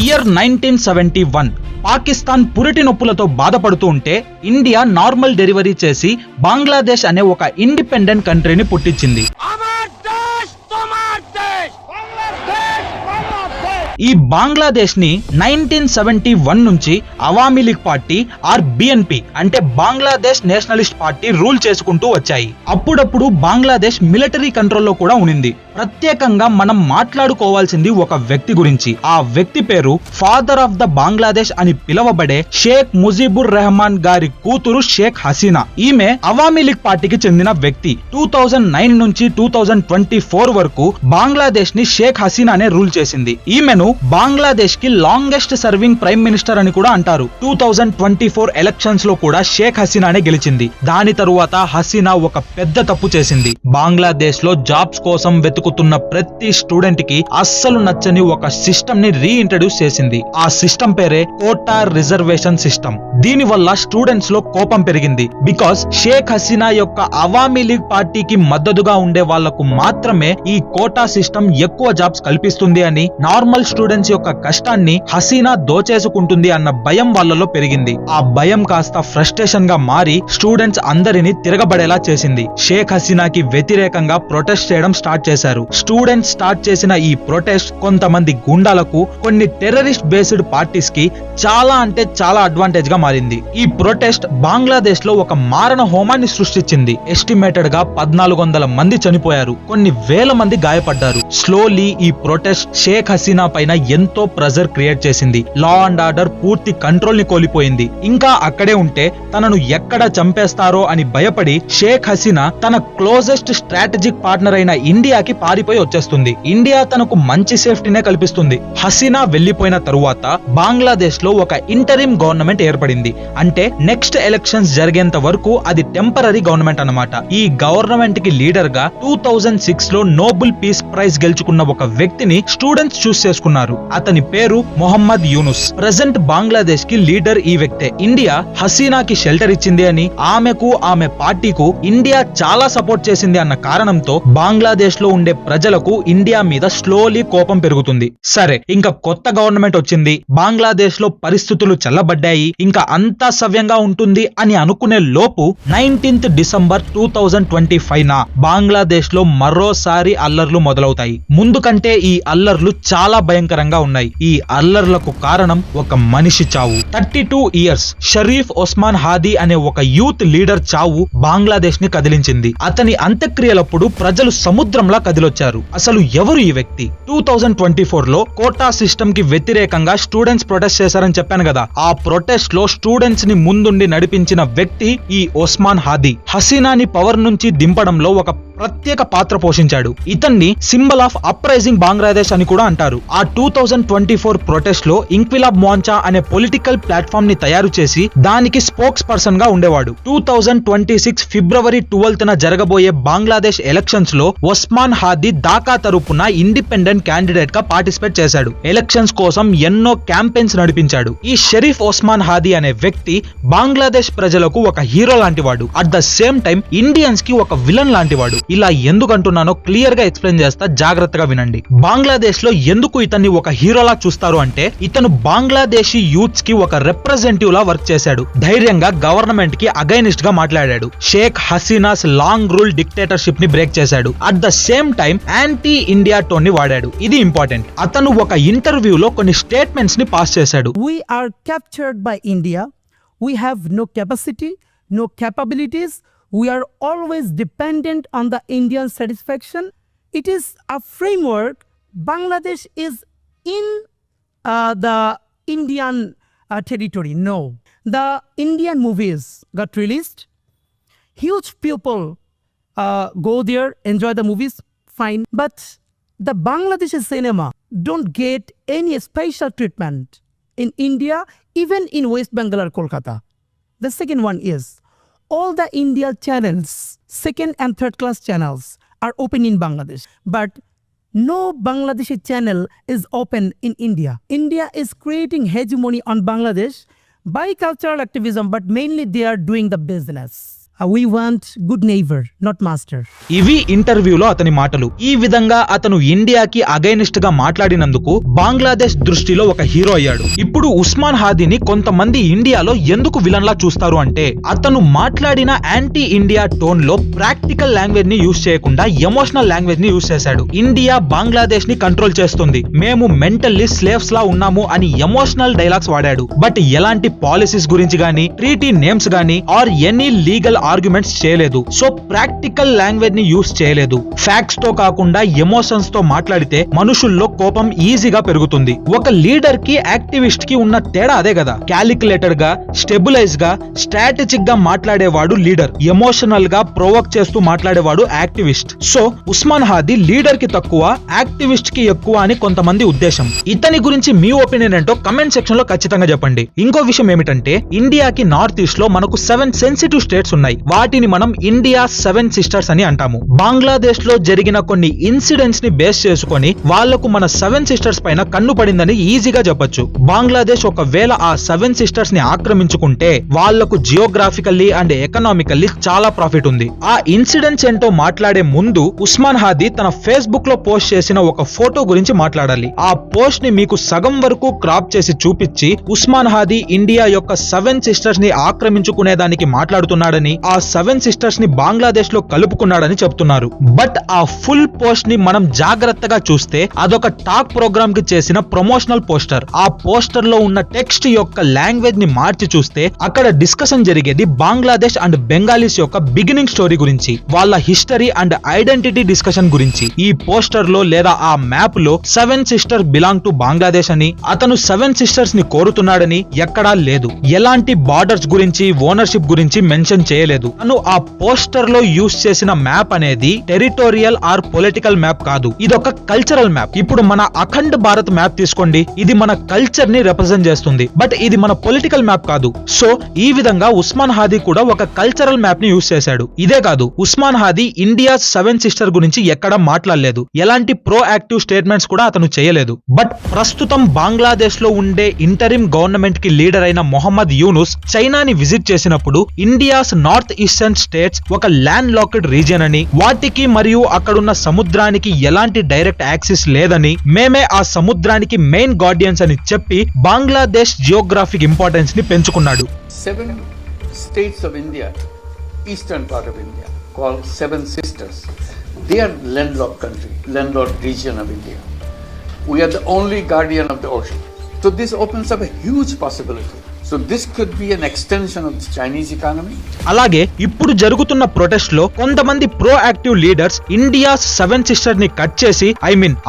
Year 1971 Pakistan పురిటి నొప్పులతో బాధపడుతూ ఉంటే ఇండియా నార్మల్ డెలివరీ చేసి బంగ్లాదేశ్ అనే ఒక ఇండిపెండెంట్ కంట్రీని పుట్టించింది. ఈ బంగ్లాదేశ్ ని 1971 నుంచి Awami league party or BNP అంటే బంగ్లాదేశ్ నేషనలిస్ట్ పార్టీ రూల్ చేసుకుంటూ వచ్చాయి. అప్పుడప్పుడు బంగ్లాదేశ్ మిలిటరీ కంట్రోల్లో కూడా ఉనింది. ప్రత్యేకంగా మనం మాట్లాడుకోవాల్సింది ఒక వ్యక్తి గురించి. ఆ వ్యక్తి పేరు ఫాదర్ ఆఫ్ ద బంగ్లాదేశ్ అని పిలువబడే షేక్ ముజీబుర్ రెహమాన్ గారి కూతురు షేక్ హసీనా. ఈమె అవామీ లీగ్ పార్టీకి చెందిన వ్యక్తి. 2009 నుంచి 2024 వరకు బంగ్లాదేశ్ ని షేక్ హసీనానే రూల్ చేసింది. ఈమెను బంగ్లాదేశ్ కి లాంగెస్ట్ సర్వింగ్ ప్రైమ్ మినిస్టర్ అని కూడా అంటారు. 2024 ఎలక్షన్స్ లో కూడా షేక్ హసీనానే గెలిచింది. దాని తరువాత హసీనా ఒక పెద్ద తప్పు చేసింది. బంగ్లాదేశ్ లో జాబ్స్ కోసం వెతుకుతున్న ప్రతి స్టూడెంట్ కి అస్సలు నచ్చని ఒక సిస్టమ్ ని రీఇంట్రడ్యూస్ చేసింది. ఆ సిస్టమ్ పేరే కోటా రిజర్వేషన్ సిస్టమ్. దీని వల్ల స్టూడెంట్స్ లో కోపం పెరిగింది. బికాస్ షేక్ హసీనా యొక్క అవామీ లీగ్ పార్టీకి మద్దతుగా ఉండే వాళ్లకు మాత్రమే ఈ కోటా సిస్టమ్ ఎక్కువ జాబ్స్ కల్పిస్తుంది అని, నార్మల్ స్టూడెంట్స్ యొక్క కష్టాన్ని హసీనా దోచేసుకుంటుంది అన్న భయం వాళ్ళలో పెరిగింది. ఆ భయం కాస్త ఫ్రస్ట్రేషన్ గా మారి స్టూడెంట్స్ అందరినీ తిరగబడేలా చేసింది. షేక్ హసీనాకి వ్యతిరేకంగా ప్రొటెస్ట్ చేయడం స్టార్ట్ చేశారు. స్టూడెంట్స్ స్టార్ట్ చేసిన ఈ ప్రొటెస్ట్ కొంతమంది గుండాలకు, కొన్ని టెర్రరిస్ట్ బేస్డ్ పార్టీస్ కి చాలా అంటే చాలా అడ్వాంటేజ్ గా మారింది. ఈ ప్రొటెస్ట్ బంగ్లాదేశ్ లో ఒక మారణ హోమాన్ని సృష్టించింది. ఎస్టిమేటెడ్ గా 1400 మంది చనిపోయారు, కొన్ని వేల మంది గాయపడ్డారు. స్లోలీ ఈ ప్రొటెస్ట్ షేక్ హసీనా పైన ఎంతో ప్రెజర్ క్రియేట్ చేసింది. లా అండ్ ఆర్డర్ పూర్తి కంట్రోల్ ని కోల్పోయింది. ఇంకా అక్కడే ఉంటే తనను ఎక్కడ చంపేస్తారో అని భయపడి షేక్ హసీనా తన క్లోజెస్ట్ స్ట్రాటజిక్ పార్ట్నర్ అయిన ఇండియాకి పారిపోయి వచ్చేస్తుంది. ఇండియా తనకు మంచి సేఫ్టీనే కల్పిస్తుంది. హసీనా వెళ్లిపోయిన తరువాత బంగ్లాదేశ్ లో ఒక ఇంటరిమ్ గవర్నమెంట్ ఏర్పడింది. అంటే నెక్స్ట్ ఎలక్షన్స్ జరిగేంత వరకు అది టెంపరరీ గవర్నమెంట్ అన్నమాట. ఈ గవర్నమెంట్ కి లీడర్ గా 2006 లో నోబెల్ పీస్ ప్రైజ్ గెలుచుకున్న ఒక వ్యక్తిని స్టూడెంట్స్ చూస్ చేసుకున్నారు. అతని పేరు మొహమ్మద్ యూనుస్. ప్రెజెంట్ బంగ్లాదేశ్ కి లీడర్ ఈ వ్యక్తే. ఇండియా హసీనాకి షెల్టర్ ఇచ్చింది అని, ఆమెకు ఆమె పార్టీకు ఇండియా చాలా సపోర్ట్ చేసింది అన్న కారణంతో బంగ్లాదేశ్ లో ఉండే ప్రజలకు ఇండియా మీద స్లోలీ కోపం పెరుగుతుంది. సరే, ఇంకా కొత్త గవర్నమెంట్ వచ్చింది, బంగ్లాదేశ్ లో పరిస్థితులు చల్లబడ్డాయి, ఇంకా అంతా సవ్యంగా ఉంటుంది అని అనుకునే లోపు 19th డిసెంబర్ 2025 బంగ్లాదేశ్ లో మరోసారి అల్లర్లు మొదలవుతాయి. ముందు కంటే ఈ అల్లర్లు చాలా భయంకరంగా ఉన్నాయి. ఈ అల్లర్లకు కారణం ఒక మనిషి చావు. 32 ఇయర్స్ షరీఫ్ ఒస్మాన్ హాదీ అనే ఒక యూత్ లీడర్ చావు బంగ్లాదేశ్ ని కదిలించింది. అతని అంత్యక్రియలప్పుడు ప్రజలు సముద్రంలా కదిలొచ్చారు. అసలు ఎవరు ఈ వ్యక్తి? 2024 లో కోటా సిస్టమ్ కి వ్యతిరేకంగా స్టూడెంట్స్ ప్రొటెస్ట్ చేశారని చెప్పాను కదా. ఆ ప్రొటెస్ట్ లో స్టూడెంట్స్ ని ముందుండి నడిపించిన వ్యక్తి ఈ ఒస్మాన్ హాదీ. హసీనాని పవర్ నుంచి దింపడంలో ఒక ప్రత్యేక పాత్ర పోషించాడు. ఇతన్ని సింబల్ ఆఫ్ అప్రైజింగ్ బంగ్లాదేశ్ అని కూడా అంటారు. ఆ 2024 ప్రొటెస్ట్ లో ఇంక్విలాబ్ మోర్చా అనే పొలిటికల్ ప్లాట్ఫామ్ ని తయారు చేసి దానికి స్పోక్స్ పర్సన్ గా ఉండేవాడు. 2026 ఫిబ్రవరి 12న జరగబోయే బంగ్లాదేశ్ ఎలక్షన్స్ లో ఒస్మాన్ హాదీ ఢాకా తరపున ఇండిపెండెంట్ క్యాండిడేట్ గా పార్టిసిపేట్ చేశాడు. ఎలక్షన్స్ కోసం ఎన్నో క్యాంపెయిన్స్ నడిపించాడు. ఈ షరీఫ్ ఒస్మాన్ హాదీ అనే వ్యక్తి బంగ్లాదేశ్ ప్రజలకు ఒక హీరో లాంటివాడు. At the same time Indians కి ఒక విలన్ లాంటివాడు. ఇలా ఎందుకంటున్నానో క్లియర్ గా ఎక్స్ప్లెయిన్ చేస్తా, జాగ్రత్తగా వినండి. బంగ్లాదేశ్ లో ఎందుకు ఇతన్ని ఒక హీరోలా చూస్తారు అంటే, ఇతను బంగ్లాదేశీ యూత్స్ కి ఒక రిప్రజెంటేటివ్ లా వర్క్ చేశాడు. ధైర్యంగా గవర్నమెంట్ కి అగైనిస్ట్ గా మాట్లాడాడు. Sheikh Hasina's long rule dictatorship ని బ్రేక్ చేశాడు. At the same time anti India tone ని వాడాడు. ఇది ఇంపార్టెంట్. అతను ఒక ఇంటర్వ్యూలో కొన్ని స్టేట్మెంట్స్ ని పాస్ చేశాడు. We are captured by India. We have no capacity, no capabilities. We are always dependent on the Indian satisfaction. It is a framework. Bangladesh is in the Indian territory. No. The Indian movies got released. Huge people go there, enjoy the movies, fine. But the Bangladeshi cinema don't get any special treatment in India, even in West Bengal or Kolkata. The second one is, all the India channels, second and third class channels are open in Bangladesh. But no Bangladeshi channel is open in India. India is creating hegemony on Bangladesh by cultural activism, but mainly they are doing the business. We want good neighbor, not master. ఇవి ఇంటర్వ్యూలో అతని మాటలు. ఈ విధంగా అతను ఇండియాకి against గా మాట్లాడినందుకు బంగ్లాదేశ్ దృష్టిలో ఒక హీరో అయ్యాడు. ఇప్పుడు ఉస్మాన్ హాదీని కొంతమంది ఇండియాలో ఎందుకు విలన్ లా చూస్తారు అంటే అతను మాట్లాడిన యాంటీ ఇండియా టోన్ లో ప్రాక్టికల్ లాంగ్వేజ్ ని యూజ్ చేయకుండా ఎమోషనల్ లాంగ్వేజ్ ని యూజ్ చేశాడు. ఇండియా బంగ్లాదేశ్ ని కంట్రోల్ చేస్తుంది, మేము మెంటల్లీ స్లేవ్స్ లా ఉన్నాము అని ఎమోషనల్ డైలాగ్స్ వాడాడు. బట్ ఎలాంటి పాలసీస్ గురించి గానీ, ట్రీటీ నేమ్స్ గానీ ఆర్ ఎనీ లీగల్ ఆర్గ్యుమెంట్స్ చేయలేదు. సో ప్రాక్టికల్ లాంగ్వేజ్ ని యూస్ చేయలేదు. ఫ్యాక్ట్స్ తో కాకుండా ఎమోషన్స్ తో మాట్లాడితే మనుషుల్లో కోపం ఈజీగా పెరుగుతుంది. ఒక లీడర్ కి యాక్టివిస్ట్ కి ఉన్న తేడా అదే కదా. క్యాలిక్యులేటెడ్ గా, స్టెబిలైజ్ గా, స్ట్రాటజిక్ గా మాట్లాడేవాడు లీడర్, ఎమోషనల్ గా ప్రొవోక్ చేస్తూ మాట్లాడేవాడు activist. So Osman Hadi leader కి తక్కువ, యాక్టివిస్ట్ కి ఎక్కువ అని కొంతమంది ఉద్దేశం. ఇతని గురించి మీ ఒపీనియన్ ఏంటో కమెంట్ సెక్షన్ లో ఖచ్చితంగా చెప్పండి. ఇంకో విషయం ఏమిటంటే ఇండియాకి నార్త్ ఈస్ట్ లో మనకు 7 సెన్సిటివ్ స్టేట్స్ ఉన్నాయి. వాటిని మనం ఇండియా 7 సిస్టర్స్ అని అంటాము. బంగ్లాదేశ్ లో జరిగిన కొన్ని ఇన్సిడెంట్స్ ని బేస్ చేసుకొని వాళ్లకు మన 7 సిస్టర్స్ పైన కన్ను పడిందని ఈజీగా చెప్పొచ్చు. బంగ్లాదేశ్ ఒకవేళ ఆ 7 సిస్టర్స్ ని ఆక్రమించుకుంటే వాళ్లకు జియోగ్రాఫికల్లీ అండ్ ఎకనామికల్లీ చాలా ప్రాఫిట్ ఉంది. ఆ ఇన్సిడెంట్స్ ఏంటో మాట్లాడే ముందు ఉస్మాన్ హాదీ తన ఫేస్బుక్ లో పోస్ట్ చేసిన ఒక ఫోటో గురించి మాట్లాడాలి. ఆ పోస్ట్ ని మీకు సగం వరకు క్రాప్ చేసి చూపించి ఉస్మాన్ హాదీ ఇండియా యొక్క 7 సిస్టర్స్ ని ఆక్రమించుకునేదానికి మాట్లాడుతున్నాడని, ఆ 7 సిస్టర్స్ ని బంగ్లాదేశ్ లో కలుపుకున్నాడని చెప్తున్నారు. బట్ ఆ ఫుల్ పోస్ట్ ని మనం జాగ్రత్తగా చూస్తే అదొక టాక్ ప్రోగ్రామ్ కి చేసిన ప్రమోషనల్ పోస్టర్. ఆ పోస్టర్ లో ఉన్న టెక్స్ట్ యొక్క లాంగ్వేజ్ ని మార్చి చూస్తే అక్కడ డిస్కషన్ జరిగేది బంగ్లాదేశ్ అండ్ బెంగాలీస్ యొక్క బిగినింగ్ స్టోరీ గురించి, వాళ్ళ హిస్టరీ అండ్ ఐడెంటిటీ డిస్కషన్ గురించి. ఈ పోస్టర్ లో లేదా ఆ మ్యాప్ లో 7 సిస్టర్ బిలాంగ్ టు బంగ్లాదేశ్ అని, అతను 7 సిస్టర్స్ ని కోరుతున్నాడని ఎక్కడా లేదు. ఎలాంటి బార్డర్స్ గురించి, ఓనర్షిప్ గురించి మెన్షన్ చేయలేదు. అను ఆ పోస్టర్ లో యూస్ చేసిన మ్యాప్ అనేది టెరిటోరియల్ ఆర్ పొలిటికల్ మ్యాప్ కాదు, ఇదొక కల్చరల్ మ్యాప్. ఇప్పుడు మన అఖండ్ భారత్ మ్యాప్ తీసుకోండి, ఇది మన కల్చర్ ని రిప్రజెంట్ చేస్తుంది, బట్ ఇది మన పొలిటికల్ మ్యాప్ కాదు. సో ఈ విధంగా ఉస్మాన్ హాదీ కూడా ఒక కల్చరల్ మ్యాప్ ని యూస్ చేశాడు. ఇదే కాదు, ఉస్మాన్ హాదీ ఇండియా 7 సిస్టర్ గురించి ఎక్కడా మాట్లాడలేదు, ఎలాంటి ప్రో యాక్టివ్ స్టేట్మెంట్స్ కూడా అతను చేయలేదు. బట్ ప్రస్తుతం బంగ్లాదేశ్ లో ఉండే ఇంటరిమ్ గవర్నమెంట్ కి లీడర్ అయిన మొహమ్మద్ యూనుస్ చైనాని విజిట్ చేసినప్పుడు ఇండియాస్ నార్త్ ఈస్టర్న్ స్టేట్స్ ఒక ల్యాండ్ లాక్డ్ రీజియన్ అని, వాటికి మరియు అక్కడున్న సముద్రానికి ఎలాంటి డైరెక్ట్ యాక్సెస్ లేదని, మేమే ఆ సముద్రానికి మెయిన్ గార్డియన్స్ అని చెప్పి బంగ్లాదేశ్ జియోగ్రాఫిక్ ఇంపార్టెన్స్ ని పెంచుకున్నాడు. 7 states of India, eastern part of India, called 7 sisters. They are landlocked country, landlocked region of India. We are the only guardian of the ocean. So this opens up a huge possibility. So this could be an extension of the Chinese economy. అలాగే ఇప్పుడు జరుగుతున్న protest లో కొంతమంది pro active leaders India's 7 sister ని cut చేసి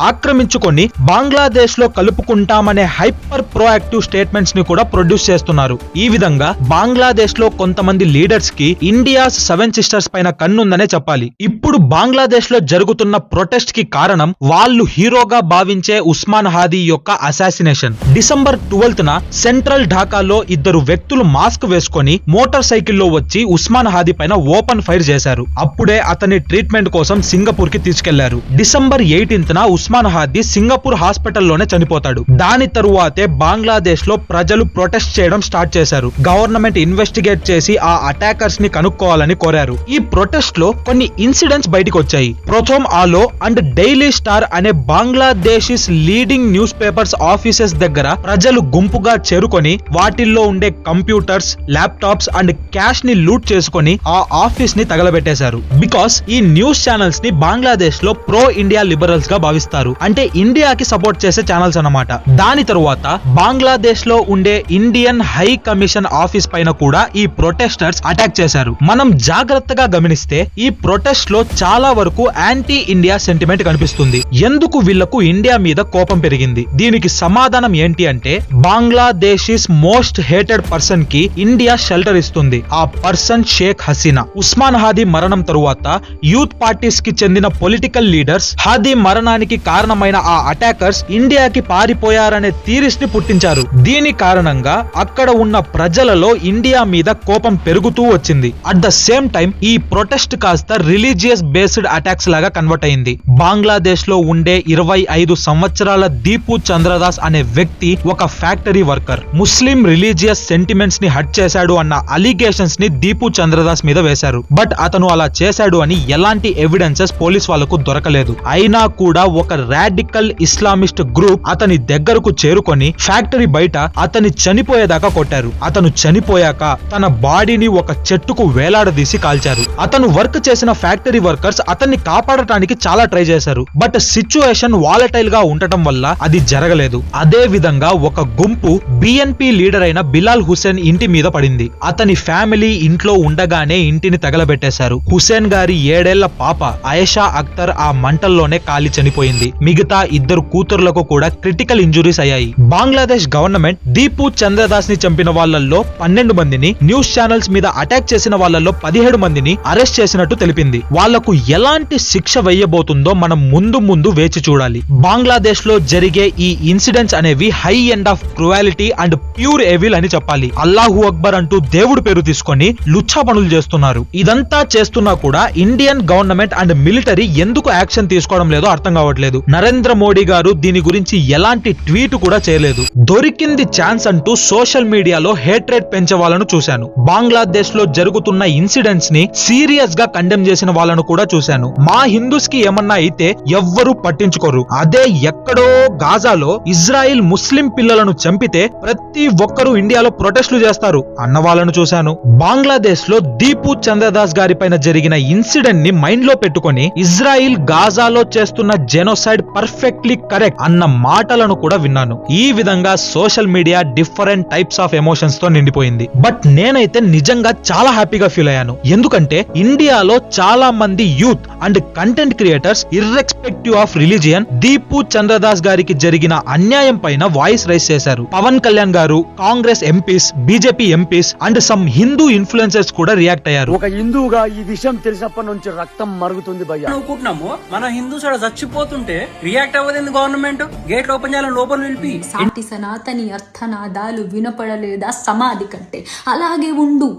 ఆక్రమించుకొని బంగ్లాదేశ్ లో కలుపుకుంటామనే hyper pro active statements ని కూడా ప్రొడ్యూస్ చేస్తున్నారు. ఈ విధంగా బంగ్లాదేశ్ లో కొంతమంది లీడర్స్ కి ఇండియాస్ 7 సిస్టర్స్ పైన కన్నుందనే చెప్పాలి. ఇప్పుడు బంగ్లాదేశ్ లో జరుగుతున్న ప్రొటెస్ట్ కి కారణం వాళ్ళు హీరోగా భావించే ఉస్మాన్ హాదీ యొక్క అసాసినేషన్. డిసెంబర్ 12న సెంట్రల్ ఢాకాలో 2 వ్యక్తులు మాస్క్ వేసుకొని మోటార్ సైకిల్లో వచ్చి ఉస్మాన్ హాదీ పైన ఓపెన్ ఫైర్ చేశారు. అప్పుడే అతని ట్రీట్మెంట్ కోసం సింగపూర్ కి తీసుకెళ్లారు. డిసెంబర్ 18న ఉస్మాన్ హాదీ సింగపూర్ హాస్పిటల్లోనే చనిపోతాడు. దాని తరువాతే బంగ్లాదేశ్ లో ప్రజలు ప్రొటెస్ట్ చేయడం స్టార్ట్ చేశారు. గవర్నమెంట్ ఇన్వెస్టిగేట్ చేసి ఆ అటాకర్స్ ని కనుక్కోవాలని కోరారు. ఈ ప్రొటెస్ట్ లో కొన్ని ఇన్సిడెంట్స్ బయటకు వచ్చాయి. ప్రథమ్ ఆలో అండ్ డైలీ స్టార్ అనే Bangladeshis leading news papers offices దగ్గర ప్రజలు గుంపుగా చేరుకొని వాటిల్లో ఉండే కంప్యూటర్స్, ల్యాప్టాప్స్ అండ్ క్యాష్ ని లూట్ చేసుకొని ఆ ఆఫీస్ ని తగలబెట్టేశారు. బికాస్ ఈ న్యూస్ ఛానల్స్ ని బంగ్లాదేశ్ లో ప్రో ఇండియా లిబరల్స్ గా భావిస్తారు, అంటే ఇండియాకి సపోర్ట్ చేసే ఛానల్స్ అన్నమాట. దాని తరువాత బంగ్లాదేశ్ లో ఉండే ఇండియన్ హై కమిషన్ ఆఫీస్ పైన కూడా ఈ ప్రొటెస్టర్స్ అటాక్ చేశారు. మనం జాగ్రత్తగా గమనిస్తే ఈ ప్రొటెస్ట్ లో చాలా వరకు యాంటీ ఇండియా సెంటిమెంట్ కనిపిస్తుంది. ఎందుకు వీళ్లకు ఇండియా మీద కోపం పెరిగింది? దీనికి సమాధానం ఏంటి అంటే బంగ్లాదేశీస్ మోస్ట్ హేటెడ్ పర్సన్ కి ఇండియా షెల్టర్ ఇస్తుంది. ఆ పర్సన్ షేక్ హసీనా. ఉస్మాన్ హాదీ మరణం తరువాత యూత్ పార్టీస్ కి చెందిన పొలిటికల్ లీడర్స్ హాదీ మరణానికి కారణమైన ఆ అటాకర్స్ ఇండియాకి పారిపోయారనే థియరీస్ ని పుట్టించారు. దీని కారణంగా అక్కడ ఉన్న ప్రజలలో ఇండియా మీద కోపం పెరుగుతూ వచ్చింది. అట్ ద సేమ్ టైం ఈ ప్రొటెస్ట్ కాస్త రిలీజియస్ బేస్డ్ అటాక్స్ లాగా కన్వర్ట్ అయింది. బంగ్లాదేశ్ లో ఉండే 25 సంవత్సరాల దీపు చంద్రదాస్ అనే వ్యక్తి ఒక ఫ్యాక్టరీ వర్కర్. ముస్లిం రిలీజియన్ రిలీజియస్ సెంటిమెంట్స్ ని హర్ట్ చేశాడు అన్న అలిగేషన్స్ ని దీపు చంద్రదాస్ మీద వేశారు. బట్ అతను అలా చేశాడు అని ఎలాంటి ఎవిడెన్సెస్ పోలీస్ వాళ్లకు దొరకలేదు. అయినా కూడా ఒక రాడికల్ ఇస్లామిస్ట్ గ్రూప్ అతని దగ్గరకు చేరుకొని ఫ్యాక్టరీ బయట అతని చనిపోయేదాకా కొట్టారు. అతను చనిపోయాక తన బాడీని ఒక చెట్టుకు వేలాడదీసి కాల్చారు. అతను వర్క్ చేసిన ఫ్యాక్టరీ వర్కర్స్ అతన్ని కాపాడటానికి చాలా ట్రై చేశారు. బట్ సిచ్యువేషన్ వాలటైల్ గా ఉండటం వల్ల అది జరగలేదు. అదే విధంగా ఒక గుంపు బిఎన్పి లీడర్ అయిన బిలాల్ హుసేన్ ఇంటి మీద పడింది. అతని ఫ్యామిలీ ఇంట్లో ఉండగానే ఇంటిని తగలబెట్టేశారు. హుసేన్ గారి 7 ఏళ్ల పాప ఆయేషా అఖ్తర్ ఆ మంటల్లోనే కాలి చనిపోయింది. మిగతా 2 కూతుర్లకు కూడా క్రిటికల్ ఇంజురీస్ అయ్యాయి. బంగ్లాదేశ్ గవర్నమెంట్ దీపు చంద్రదాస్ ని చంపిన వాళ్ళల్లో 12 మందిని, న్యూస్ ఛానల్స్ మీద అటాక్ చేసిన వాళ్ళల్లో 17 మందిని అరెస్ట్ చేసినట్టు తెలిపింది. వాళ్లకు ఎలాంటి శిక్ష వేయబోతుందో మనం ముందు వేచి చూడాలి. బంగ్లాదేశ్ లో జరిగే ఈ ఇన్సిడెంట్స్ అనేవి high end of cruelty and pure evil అని చెప్పాలి. అల్లాహు అక్బర్ అంటూ దేవుడి పేరు తీసుకొని లుచ్చా పనులు చేస్తున్నారు. ఇదంతా చేస్తున్నా కూడా ఇండియన్ గవర్నమెంట్ అండ్ మిలిటరీ ఎందుకు యాక్షన్ తీసుకోవడం లేదో అర్థం కావట్లేదు. నరేంద్ర మోడీ గారు దీని గురించి ఎలాంటి ట్వీట్ కూడా చేయలేదు. దొరికింది ఛాన్స్ అంటూ సోషల్ మీడియాలో హేట్రేట్ పెంచే వాళ్ళను చూశాను. బంగ్లాదేశ్ లో జరుగుతున్న ఇన్సిడెంట్స్ ని సీరియస్ గా కండెమ్ చేసిన వాళ్ళను కూడా చూశాను. మా హిందూస్ కి ఏమన్నా అయితే ఎవ్వరూ పట్టించుకోరు. అదే ఎక్కడో గాజాలో ఇజ్రాయిల్ ముస్లిం పిల్లలను చంపితే ప్రతి ఒక్కరూ ఇండియాలో ప్రొటెస్టులు చేస్తారు అన్న వాళ్ళను చూశాను. బంగ్లాదేశ్ లో దీపు చంద్రదాస్ గారి పైన జరిగిన ఇన్సిడెంట్ ని మైండ్ లో పెట్టుకొని ఇజ్రాయిల్ గాజాలో చేస్తున్న జెనోసైడ్ పర్ఫెక్ట్లీ కరెక్ట్ అన్న మాటలను కూడా విన్నాను. ఈ విధంగా social media different types of emotions తో నిండిపోయింది. బట్ నేనైతే నిజంగా చాలా హ్యాపీగా ఫీల్ అయ్యాను. ఎందుకంటే ఇండియాలో చాలా మంది youth and content creators irrespective of religion Deepu Chandradas గారికి జరిగిన అన్యాయం పైన వాయిస్ రైజ్ చేశారు. పవన్ కళ్యాణ్ గారు, Congress MPs, BJP MPs and some Hindu influencers కూడా రియాక్ట్ అయ్యారు. ఒక హిందూగా ఈ విషయం తెలిసినప్పటి నుంచి రక్తం మరుగుతుంది భయ్యా. అనుకుంటున్నాము మన హిందూస్ చచ్చిపోతుంటే రియాక్ట్ అవ్వదు గవర్నమెంట్. గేట్ ఓపెన్ చేయాలని లోపల నిలిపి సాటి సనాతని అర్థనాదాలు వినపడలేదా సమాధి కంటే? అలాగే ఉండు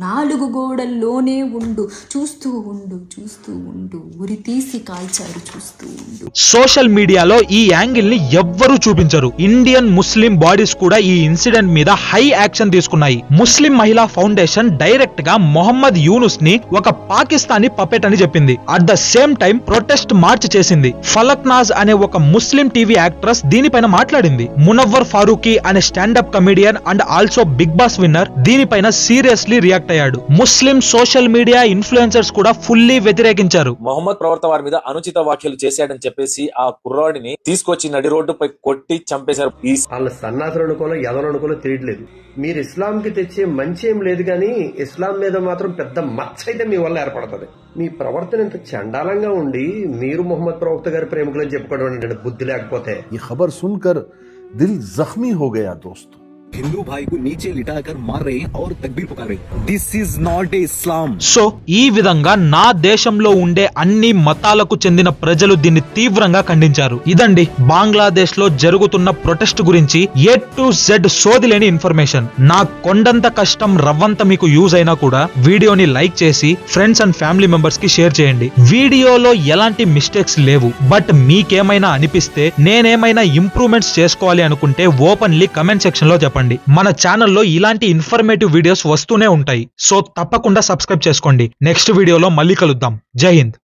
4 గోడల్లోనే ఉండు, చూస్తూ ఉండు ఉరి తీసి కాల్చారు చూస్తూ ఉండు. సోషల్ మీడియాలో ఈ యాంగిల్ ని ఎవ్వరూ చూపించరు. ఇండియన్ ముస్లిం బాడీస్ కూడా ఈ ఇన్సిడెంట్ మీద హై యాక్షన్ తీసుకున్నాయి. ముస్లిం మహిళా ఫౌండేషన్ డైరెక్ట్ గా మొహమ్మద్ యూనుస్ ని ఒక పాకిస్తానీ పపెట్ అని చెప్పింది. At the same time protest March చేసింది. ఫలక్నాజ్ అనే ఒక ముస్లిం టీవీ యాక్ట్రెస్ దీనిపైన మాట్లాడింది. మునవ్వర్ ఫారూకీ అనే stand up comedian and also Bigg Boss winner దీనిపైన సీరియస్లీ రియాక్ట్ అయ్యాడు. ముస్లిం సోషల్ మీడియా ఇన్ఫ్లుయెన్సర్స్ కూడా ఫుల్లీ వ్యతిరేకించారు. మొహమ్మద్ ప్రవర్త వారి మీద అనుచిత వ్యాఖ్యలు చేశాడని చెప్పేసి ఆ కుర్రాడిని తీసుకొచ్చి నడి రోడ్డుపై కొట్టి చంపేశారు. ఈ వాళ్ళ సన్నాసులు అనుకోలో ఎవరు అనుకోలో తెలియట్లేదు. మీరు ఇస్లాం కి తెచ్చే మంచి ఏం లేదు కానీ ఇస్లాం మీద మాత్రం పెద్ద మచ్చ అయితే మీ వల్ల ఏర్పడుతుంది. మీ ప్రవర్తన ఇంత చండాలంగా ఉండి మీరు మొహమ్మద్ ప్రవక్త గారి ప్రేమికులని చెప్పుకోవడం బుద్ధి లేకపోతే. ఈ ఖబర్ సున్కర్ దిల్ జఖ్మీ హో గయా దోస్త్. हिंदू भाई को नीचे लिटाकर मार रहे हैं और तकबीर पुकार रहे हैं. This is not a Islam. So ఈ విధంగా నా దేశంలో ఉండే అన్ని మతాలకు చెందిన ప్రజలు దీన్ని తీవ్రంగా ఖండించారు. ఇదండి బంగ్లాదేశ్ లో జరుగుతున్న ప్రొటెస్ట్ గురించి A to Z సోదిలేని ఇన్ఫర్మేషన్. నా కొండంత కష్టం రవ్వంత మీకు యూజ్ అయినా కూడా వీడియోని లైక్ చేసి ఫ్రెండ్స్ అండ్ ఫ్యామిలీ మెంబర్స్ కి షేర్ చేయండి. వీడియోలో ఎలాంటి మిస్టేక్స్ లేవు. బట్ మీకేమైనా అనిపిస్తే, నేనేమైనా ఇంప్రూవ్మెంట్స్ చేసుకోవాలి అనుకుంటే ఓపెన్లీ కమెంట్ సెక్షన్ లో చెప్పండి. మన ఛానల్లో ఇలాంటి ఇన్ఫర్మేటివ్ వీడియోస్ వస్తూనే ఉంటాయి. సో తప్పకుండా సబ్స్క్రైబ్ చేసుకోండి. నెక్స్ట్ వీడియోలో మళ్ళీ కలుద్దాం. జై హింద్.